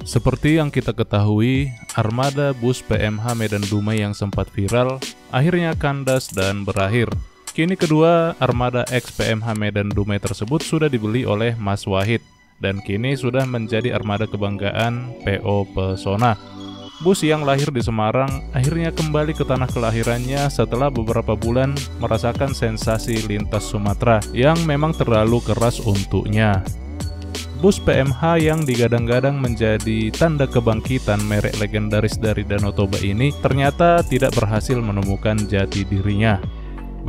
Seperti yang kita ketahui, armada bus PMH Medan Dumai yang sempat viral akhirnya kandas dan berakhir. Kini kedua armada ex-PMH Medan Dumai tersebut sudah dibeli oleh Mas Wahid dan kini sudah menjadi armada kebanggaan PO Pesona. Bus yang lahir di Semarang akhirnya kembali ke tanah kelahirannya setelah beberapa bulan merasakan sensasi lintas Sumatera yang memang terlalu keras untuknya. Bus PMH yang digadang-gadang menjadi tanda kebangkitan merek legendaris dari Danau Toba ini ternyata tidak berhasil menemukan jati dirinya.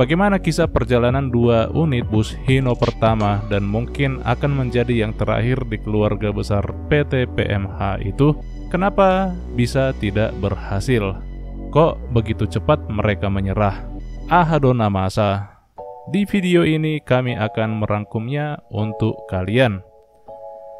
Bagaimana kisah perjalanan dua unit bus Hino pertama dan mungkin akan menjadi yang terakhir di keluarga besar PT PMH itu? Kenapa bisa tidak berhasil? Kok begitu cepat mereka menyerah? Ahadona masa. Di video ini kami akan merangkumnya untuk kalian.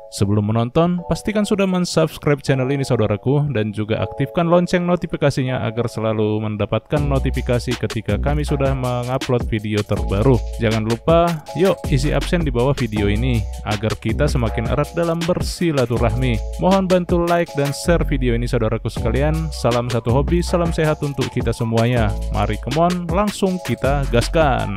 Sebelum menonton, pastikan sudah mensubscribe channel ini saudaraku dan juga aktifkan lonceng notifikasinya agar selalu mendapatkan notifikasi ketika kami sudah mengupload video terbaru. Jangan lupa, yuk isi absen di bawah video ini agar kita semakin erat dalam bersilaturahmi. Mohon bantu like dan share video ini saudaraku sekalian. Salam satu hobi, salam sehat untuk kita semuanya. Mari come on, langsung kita gaskan.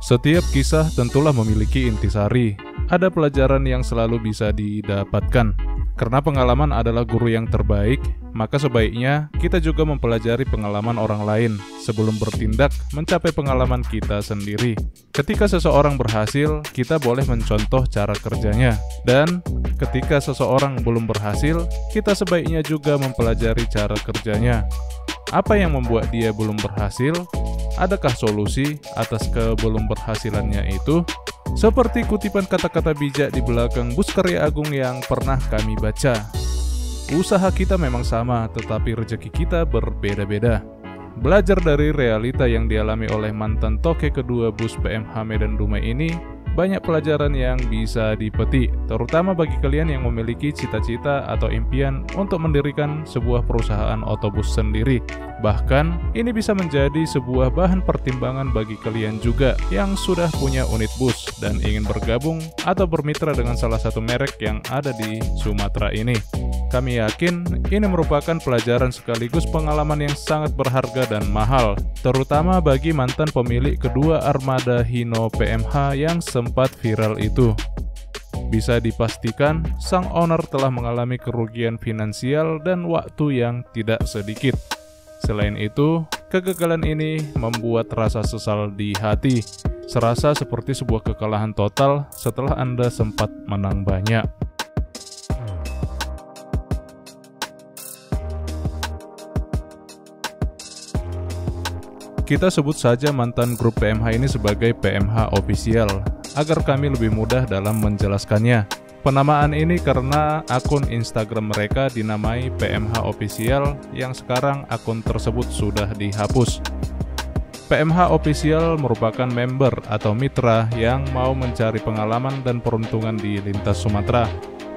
Setiap kisah tentulah memiliki intisari. Ada pelajaran yang selalu bisa didapatkan. Karena pengalaman adalah guru yang terbaik, maka sebaiknya kita juga mempelajari pengalaman orang lain sebelum bertindak mencapai pengalaman kita sendiri. Ketika seseorang berhasil, kita boleh mencontoh cara kerjanya. Dan ketika seseorang belum berhasil, kita sebaiknya juga mempelajari cara kerjanya. Apa yang membuat dia belum berhasil? Adakah solusi atas kebelum berhasilannya itu? Seperti kutipan kata-kata bijak di belakang bus karya agung yang pernah kami baca. Usaha kita memang sama, tetapi rezeki kita berbeda-beda. Belajar dari realita yang dialami oleh mantan toke kedua bus PMH Medan Dumai ini, banyak pelajaran yang bisa dipetik, terutama bagi kalian yang memiliki cita-cita atau impian untuk mendirikan sebuah perusahaan otobus sendiri. Bahkan, ini bisa menjadi sebuah bahan pertimbangan bagi kalian juga yang sudah punya unit bus dan ingin bergabung atau bermitra dengan salah satu merek yang ada di Sumatera ini. Kami yakin ini merupakan pelajaran sekaligus pengalaman yang sangat berharga dan mahal, terutama bagi mantan pemilik kedua armada Hino PMH yang sempat viral itu. Bisa dipastikan, sang owner telah mengalami kerugian finansial dan waktu yang tidak sedikit. Selain itu, kegagalan ini membuat rasa sesal di hati, serasa seperti sebuah kekalahan total setelah Anda sempat menang banyak. Kita sebut saja mantan grup PMH ini sebagai PMH official, agar kami lebih mudah dalam menjelaskannya. Penamaan ini karena akun Instagram mereka dinamai PMH Official yang sekarang akun tersebut sudah dihapus. PMH Official merupakan member atau mitra yang mau mencari pengalaman dan peruntungan di lintas Sumatera.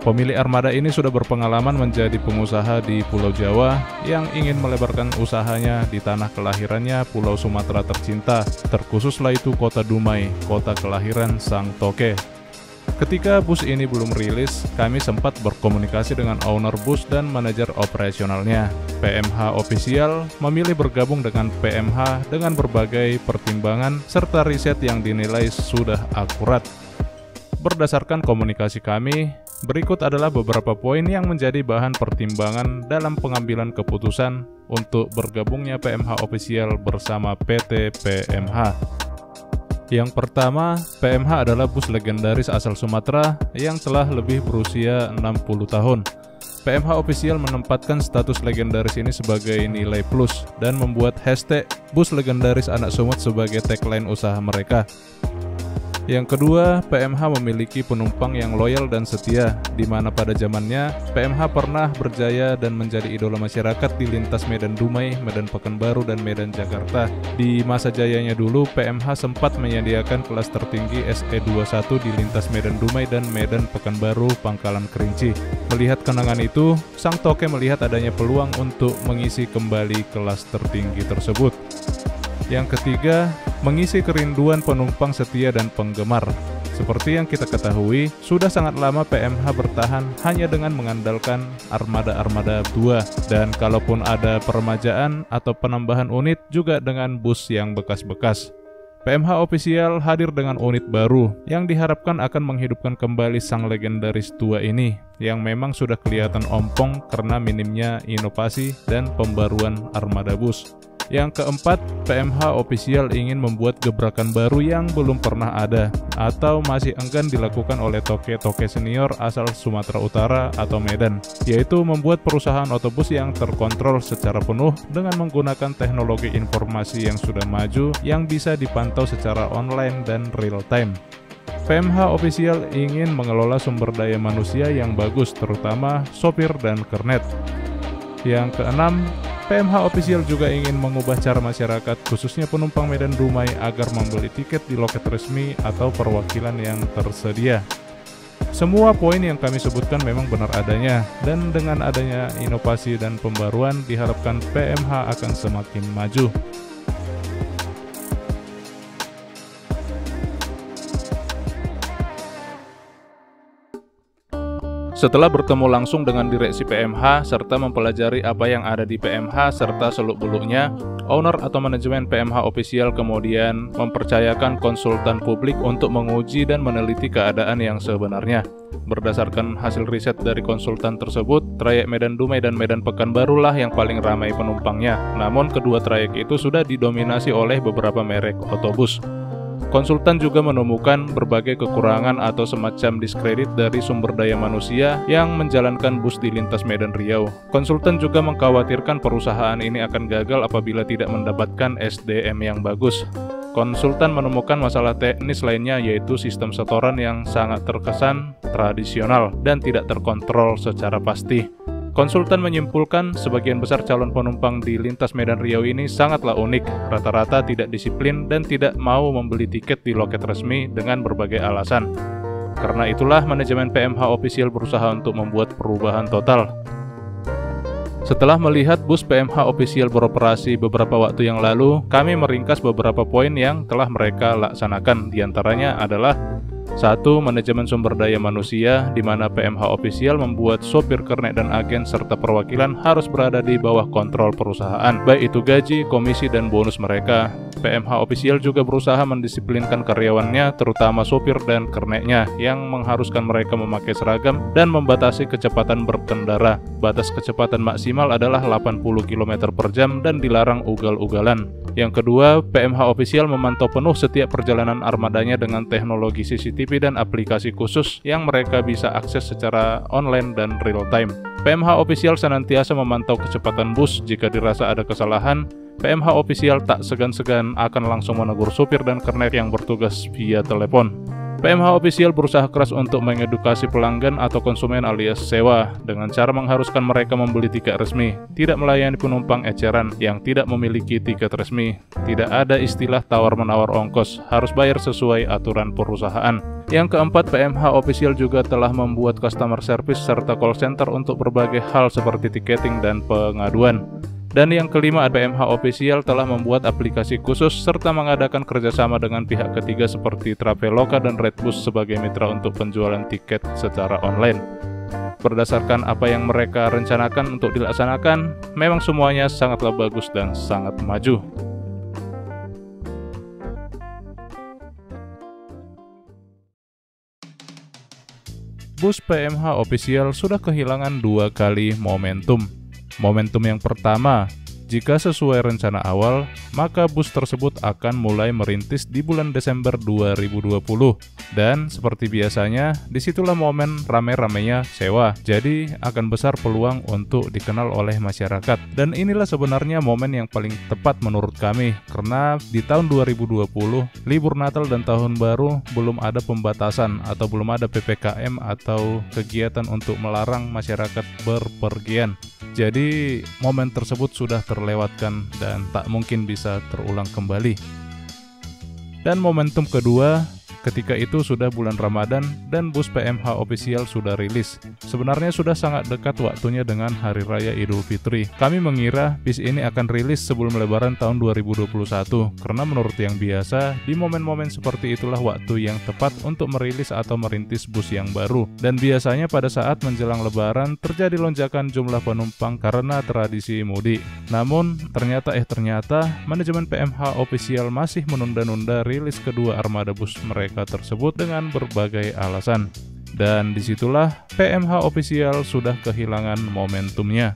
Pemilik armada ini sudah berpengalaman menjadi pengusaha di Pulau Jawa yang ingin melebarkan usahanya di tanah kelahirannya Pulau Sumatera tercinta, terkhususlah itu Kota Dumai, kota kelahiran sang toke. Ketika bus ini belum rilis, kami sempat berkomunikasi dengan owner bus dan manajer operasionalnya. PMH Official memilih bergabung dengan PMH dengan berbagai pertimbangan serta riset yang dinilai sudah akurat. Berdasarkan komunikasi kami, berikut adalah beberapa poin yang menjadi bahan pertimbangan dalam pengambilan keputusan untuk bergabungnya PMH Official bersama PT PMH. Yang pertama, PMH adalah bus legendaris asal Sumatera yang telah lebih berusia 60 tahun. PMH Official menempatkan status legendaris ini sebagai nilai plus dan membuat hashtag bus legendaris anak Sumut sebagai tagline usaha mereka. Yang kedua, PMH memiliki penumpang yang loyal dan setia, di mana pada zamannya PMH pernah berjaya dan menjadi idola masyarakat di lintas Medan Dumai, Medan Pekanbaru, dan Medan Jakarta. Di masa jayanya dulu, PMH sempat menyediakan kelas tertinggi SE21 di lintas Medan Dumai dan Medan Pekanbaru, Pangkalan Kerinci. Melihat kenangan itu, sang toke melihat adanya peluang untuk mengisi kembali kelas tertinggi tersebut. Yang ketiga, mengisi kerinduan penumpang setia dan penggemar. Seperti yang kita ketahui, sudah sangat lama PMH bertahan hanya dengan mengandalkan armada-armada tua, dan kalaupun ada peremajaan atau penambahan unit juga dengan bus yang bekas-bekas. PMH Official hadir dengan unit baru yang diharapkan akan menghidupkan kembali sang legendaris tua ini yang memang sudah kelihatan ompong karena minimnya inovasi dan pembaruan armada bus. Yang keempat, PMH Official ingin membuat gebrakan baru yang belum pernah ada atau masih enggan dilakukan oleh toke-toke senior asal Sumatera Utara atau Medan, yaitu membuat perusahaan otobus yang terkontrol secara penuh dengan menggunakan teknologi informasi yang sudah maju yang bisa dipantau secara online dan real time. PMH Official ingin mengelola sumber daya manusia yang bagus, terutama sopir dan kernet. Yang keenam, PMH Official juga ingin mengubah cara masyarakat, khususnya penumpang Medan Dumai, agar membeli tiket di loket resmi atau perwakilan yang tersedia. Semua poin yang kami sebutkan memang benar adanya, dan dengan adanya inovasi dan pembaruan diharapkan PMH akan semakin maju. Setelah bertemu langsung dengan direksi PMH serta mempelajari apa yang ada di PMH serta seluk-beluknya, owner atau manajemen PMH Official kemudian mempercayakan konsultan publik untuk menguji dan meneliti keadaan yang sebenarnya. Berdasarkan hasil riset dari konsultan tersebut, trayek Medan Dumai dan Medan Pekanbaru lah yang paling ramai penumpangnya. Namun kedua trayek itu sudah didominasi oleh beberapa merek otobus. Konsultan juga menemukan berbagai kekurangan atau semacam diskredit dari sumber daya manusia yang menjalankan bus di lintas Medan Riau. Konsultan juga mengkhawatirkan perusahaan ini akan gagal apabila tidak mendapatkan SDM yang bagus. Konsultan menemukan masalah teknis lainnya, yaitu sistem setoran yang sangat terkesan tradisional dan tidak terkontrol secara pasti. Konsultan menyimpulkan sebagian besar calon penumpang di lintas Medan Riau ini sangatlah unik, rata-rata tidak disiplin dan tidak mau membeli tiket di loket resmi dengan berbagai alasan. Karena itulah manajemen PMH Official berusaha untuk membuat perubahan total. Setelah melihat bus PMH Official beroperasi beberapa waktu yang lalu, kami meringkas beberapa poin yang telah mereka laksanakan. Di antaranya adalah 1. Manajemen sumber daya manusia, di mana PMH Official membuat sopir, kernet, dan agen serta perwakilan harus berada di bawah kontrol perusahaan, baik itu gaji, komisi, dan bonus mereka. PMH Official juga berusaha mendisiplinkan karyawannya, terutama sopir dan kernetnya, yang mengharuskan mereka memakai seragam dan membatasi kecepatan berkendara. Batas kecepatan maksimal adalah 80 km per jam dan dilarang ugal-ugalan. Yang kedua, PMH Official memantau penuh setiap perjalanan armadanya dengan teknologi CCTV dan aplikasi khusus yang mereka bisa akses secara online dan real time. PMH Official senantiasa memantau kecepatan bus. Jika dirasa ada kesalahan, PMH Official tak segan-segan akan langsung menegur supir dan kernet yang bertugas via telepon. PMH Official berusaha keras untuk mengedukasi pelanggan atau konsumen alias sewa dengan cara mengharuskan mereka membeli tiket resmi, tidak melayani penumpang eceran yang tidak memiliki tiket resmi. Tidak ada istilah tawar-menawar ongkos, harus bayar sesuai aturan perusahaan. Yang keempat, PMH Official juga telah membuat customer service serta call center untuk berbagai hal seperti tiketing dan pengaduan. Dan yang kelima, PMH Official telah membuat aplikasi khusus serta mengadakan kerjasama dengan pihak ketiga seperti Traveloka dan Redbus sebagai mitra untuk penjualan tiket secara online. Berdasarkan apa yang mereka rencanakan untuk dilaksanakan, memang semuanya sangatlah bagus dan sangat maju. Bus PMH Official sudah kehilangan 2 kali momentum. Momentum yang pertama, jika sesuai rencana awal, maka bus tersebut akan mulai merintis di bulan Desember 2020. Dan seperti biasanya, disitulah momen rame-ramenya sewa. Jadi akan besar peluang untuk dikenal oleh masyarakat. Dan inilah sebenarnya momen yang paling tepat menurut kami. Karena di tahun 2020, libur Natal dan Tahun Baru belum ada pembatasan atau belum ada PPKM atau kegiatan untuk melarang masyarakat berpergian. Jadi momen tersebut sudah terlewatkan dan tak mungkin bisa terulang kembali. Dan momentum kedua, ketika itu sudah bulan Ramadan dan bus PMH official sudah rilis. Sebenarnya sudah sangat dekat waktunya dengan Hari Raya Idul Fitri. Kami mengira bis ini akan rilis sebelum Lebaran tahun 2021, karena menurut yang biasa, di momen-momen seperti itulah waktu yang tepat untuk merilis atau merintis bus yang baru. Dan biasanya pada saat menjelang Lebaran terjadi lonjakan jumlah penumpang karena tradisi mudik. Namun ternyata manajemen PMH official masih menunda-nunda rilis kedua armada bus mereka tersebut dengan berbagai alasan. Dan disitulah PMH official sudah kehilangan momentumnya.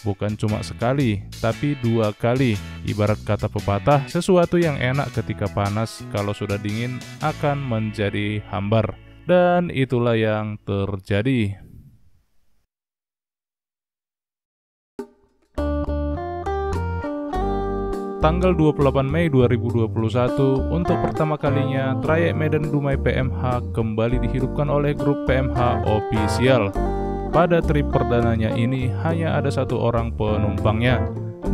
Bukan cuma sekali, tapi 2 kali. Ibarat kata pepatah, sesuatu yang enak ketika panas, kalau sudah dingin akan menjadi hambar. Dan itulah yang terjadi. Tanggal 28 Mei 2021, untuk pertama kalinya trayek Medan Dumai PMH kembali dihidupkan oleh grup PMH official. Pada trip perdananya ini hanya ada 1 orang penumpangnya,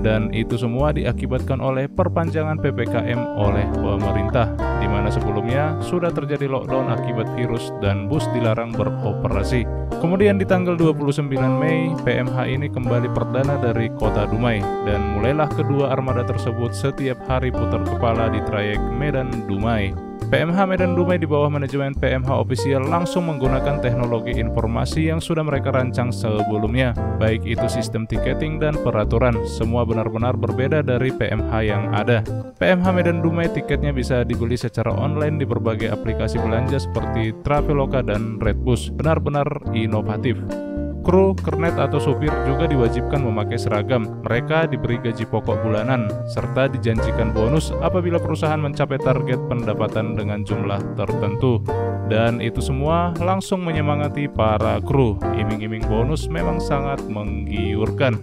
dan itu semua diakibatkan oleh perpanjangan PPKM oleh pemerintah, di mana sebelumnya sudah terjadi lockdown akibat virus dan bus dilarang beroperasi. Kemudian di tanggal 29 Mei, PMH ini kembali perdana dari kota Dumai, dan mulailah kedua armada tersebut setiap hari putar kepala di trayek Medan Dumai. PMH Medan Dumai di bawah manajemen PMH official langsung menggunakan teknologi informasi yang sudah mereka rancang sebelumnya, baik itu sistem tiketing dan peraturan, semua benar-benar berbeda dari PMH yang ada. PMH Medan Dumai tiketnya bisa dibeli secara online di berbagai aplikasi belanja seperti Traveloka dan Redbus, benar-benar inovatif. Kru, kernet atau supir juga diwajibkan memakai seragam. Mereka diberi gaji pokok bulanan, serta dijanjikan bonus apabila perusahaan mencapai target pendapatan dengan jumlah tertentu. Dan itu semua langsung menyemangati para kru. Iming-iming bonus memang sangat menggiurkan.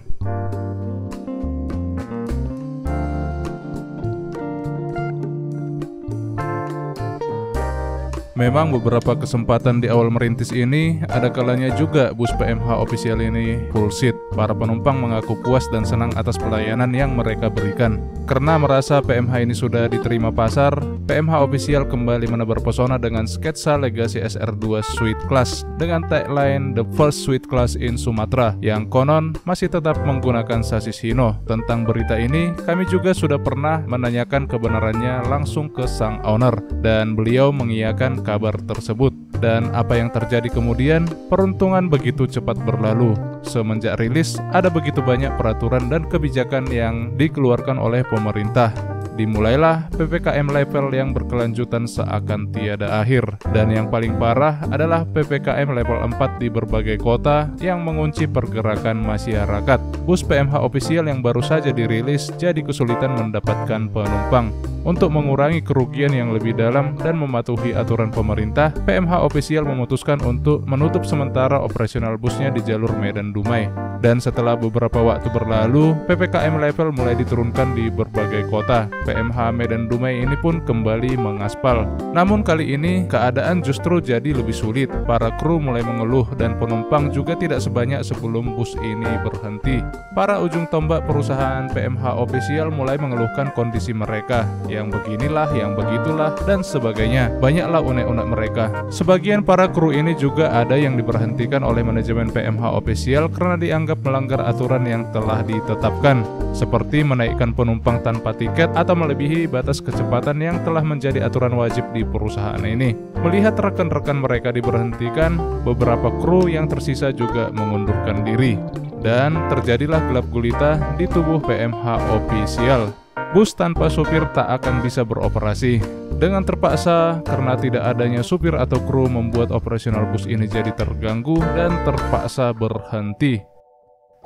Memang beberapa kesempatan di awal merintis ini, ada kalanya juga bus PMH official ini full seat. Para penumpang mengaku puas dan senang atas pelayanan yang mereka berikan. Karena merasa PMH ini sudah diterima pasar, PMH official kembali menebar pesona dengan sketsa Legacy SR2 Suite Class dengan tagline The First Suite Class in Sumatera, yang konon masih tetap menggunakan sasis Hino. Tentang berita ini, kami juga sudah pernah menanyakan kebenarannya langsung ke sang owner, dan beliau mengiyakan kabar tersebut. Dan apa yang terjadi kemudian? Peruntungan begitu cepat berlalu. Semenjak rilis, ada begitu banyak peraturan dan kebijakan yang dikeluarkan oleh pemerintah. Dimulailah PPKM level yang berkelanjutan seakan tiada akhir. Dan yang paling parah adalah PPKM level 4 di berbagai kota yang mengunci pergerakan masyarakat. Bus PMH official yang baru saja dirilis jadi kesulitan mendapatkan penumpang. Untuk mengurangi kerugian yang lebih dalam dan mematuhi aturan pemerintah, PMH official memutuskan untuk menutup sementara operasional busnya di jalur Medan Dumai. Dan setelah beberapa waktu berlalu, PPKM level mulai diturunkan di berbagai kota. PMH Medan Dumai ini pun kembali mengaspal. Namun kali ini keadaan justru jadi lebih sulit. Para kru mulai mengeluh dan penumpang juga tidak sebanyak sebelum bus ini berhenti. Para ujung tombak perusahaan PMH official mulai mengeluhkan kondisi mereka, yang beginilah, yang begitulah, dan sebagainya. Banyaklah unek-unek mereka. Sebagian para kru ini juga ada yang diberhentikan oleh manajemen PMH official karena dianggap melanggar aturan yang telah ditetapkan, seperti menaikkan penumpang tanpa tiket atau melebihi batas kecepatan yang telah menjadi aturan wajib di perusahaan ini. Melihat rekan-rekan mereka diberhentikan, beberapa kru yang tersisa juga mengundurkan diri. Dan terjadilah gelap gulita di tubuh PMH official. Bus tanpa supir tak akan bisa beroperasi. Dengan terpaksa, karena tidak adanya supir atau kru membuat operasional bus ini jadi terganggu dan terpaksa berhenti.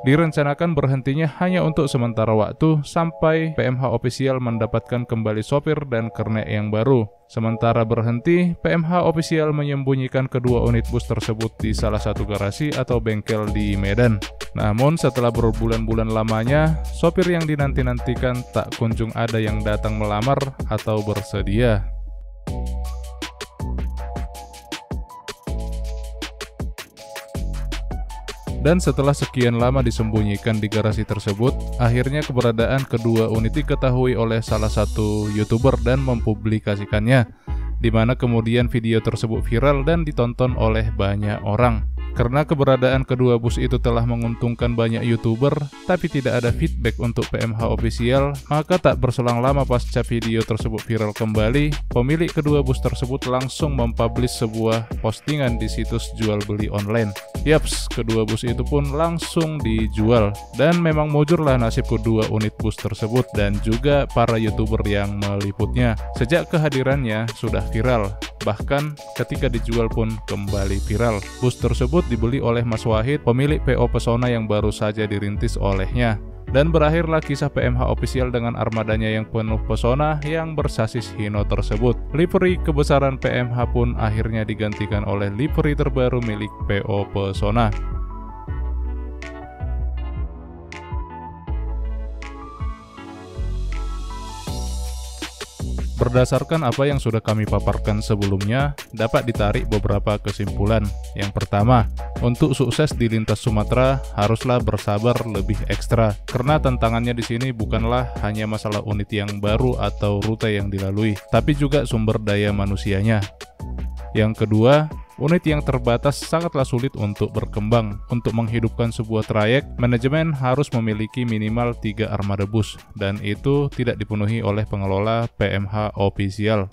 Direncanakan berhentinya hanya untuk sementara waktu sampai PMH official mendapatkan kembali sopir dan kernet yang baru. Sementara berhenti, PMH official menyembunyikan kedua unit bus tersebut di salah satu garasi atau bengkel di Medan. Namun setelah berbulan-bulan lamanya, sopir yang dinanti-nantikan tak kunjung ada yang datang melamar atau bersedia. Dan setelah sekian lama disembunyikan di garasi tersebut, akhirnya keberadaan kedua unit diketahui oleh salah satu YouTuber dan mempublikasikannya. di mana kemudian video tersebut viral dan ditonton oleh banyak orang. Karena keberadaan kedua bus itu telah menguntungkan banyak YouTuber, tapi tidak ada feedback untuk PMH Official, maka tak berselang lama pasca video tersebut viral kembali, pemilik kedua bus tersebut langsung mempublish sebuah postingan di situs jual beli online. Yaps, kedua bus itu pun langsung dijual, dan memang mujurlah nasib kedua unit bus tersebut dan juga para YouTuber yang meliputnya. Sejak kehadirannya sudah viral, bahkan ketika dijual pun kembali viral. Bus tersebut dibeli oleh Mas Wahid, pemilik PO Pesona yang baru saja dirintis olehnya. Dan berakhirlah kisah PMH Official dengan armadanya yang penuh pesona yang bersasis Hino tersebut. Livery kebesaran PMH pun akhirnya digantikan oleh livery terbaru milik PO Pesona. Berdasarkan apa yang sudah kami paparkan sebelumnya, dapat ditarik beberapa kesimpulan. Yang pertama, untuk sukses di lintas Sumatera haruslah bersabar lebih ekstra, karena tantangannya di sini bukanlah hanya masalah unit yang baru atau rute yang dilalui, tapi juga sumber daya manusianya. Yang kedua, unit yang terbatas sangatlah sulit untuk berkembang. Untuk menghidupkan sebuah trayek, manajemen harus memiliki minimal 3 armada bus, dan itu tidak dipenuhi oleh pengelola PMH Official.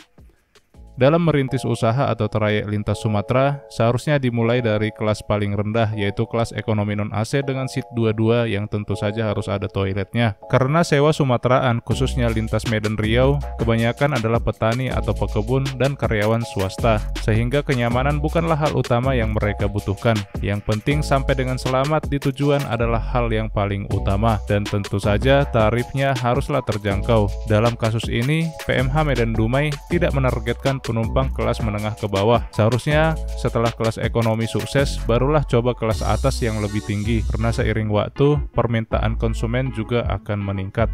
Dalam merintis usaha atau trayek lintas Sumatera, seharusnya dimulai dari kelas paling rendah, yaitu kelas ekonomi non-AC dengan seat 22 yang tentu saja harus ada toiletnya. Karena sewa Sumateraan, khususnya lintas Medan Riau, kebanyakan adalah petani atau pekebun dan karyawan swasta, sehingga kenyamanan bukanlah hal utama yang mereka butuhkan. Yang penting sampai dengan selamat di tujuan adalah hal yang paling utama, dan tentu saja tarifnya haruslah terjangkau. Dalam kasus ini, PMH Medan Dumai tidak menargetkan penumpang kelas menengah ke bawah. Seharusnya setelah kelas ekonomi sukses, barulah coba kelas atas yang lebih tinggi, karena seiring waktu, permintaan konsumen juga akan meningkat.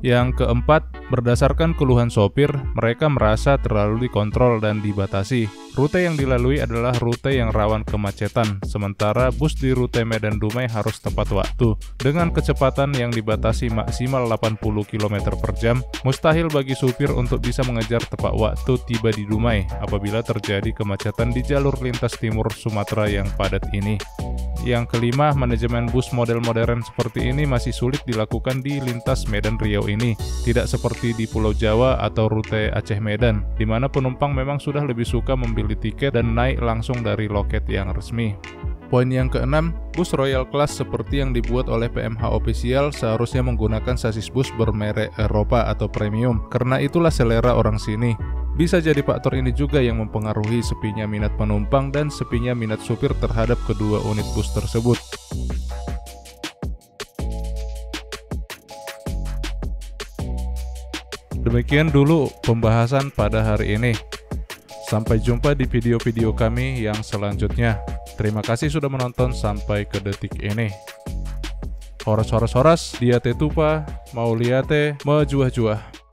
Yang keempat, berdasarkan keluhan sopir, mereka merasa terlalu dikontrol dan dibatasi. Rute yang dilalui adalah rute yang rawan kemacetan, sementara bus di rute Medan Dumai harus tepat waktu. Dengan kecepatan yang dibatasi maksimal 80 km per jam, mustahil bagi supir untuk bisa mengejar tepat waktu tiba di Dumai apabila terjadi kemacetan di jalur lintas timur Sumatera yang padat ini. Yang kelima, manajemen bus model modern seperti ini masih sulit dilakukan di lintas Medan Riau ini. Tidak seperti di Pulau Jawa atau rute Aceh Medan, di mana penumpang memang sudah lebih suka membeli tiket dan naik langsung dari loket yang resmi. Poin yang keenam, bus Royal Class seperti yang dibuat oleh PMH Official seharusnya menggunakan sasis bus bermerek Eropa atau premium, karena itulah selera orang sini. Bisa jadi faktor ini juga yang mempengaruhi sepinya minat penumpang dan sepinya minat supir terhadap kedua unit bus tersebut. Demikian dulu pembahasan pada hari ini. Sampai jumpa di video-video kami yang selanjutnya. Terima kasih sudah menonton sampai ke detik ini. Horas, dia te tupa, mau liate, mejuah-juah.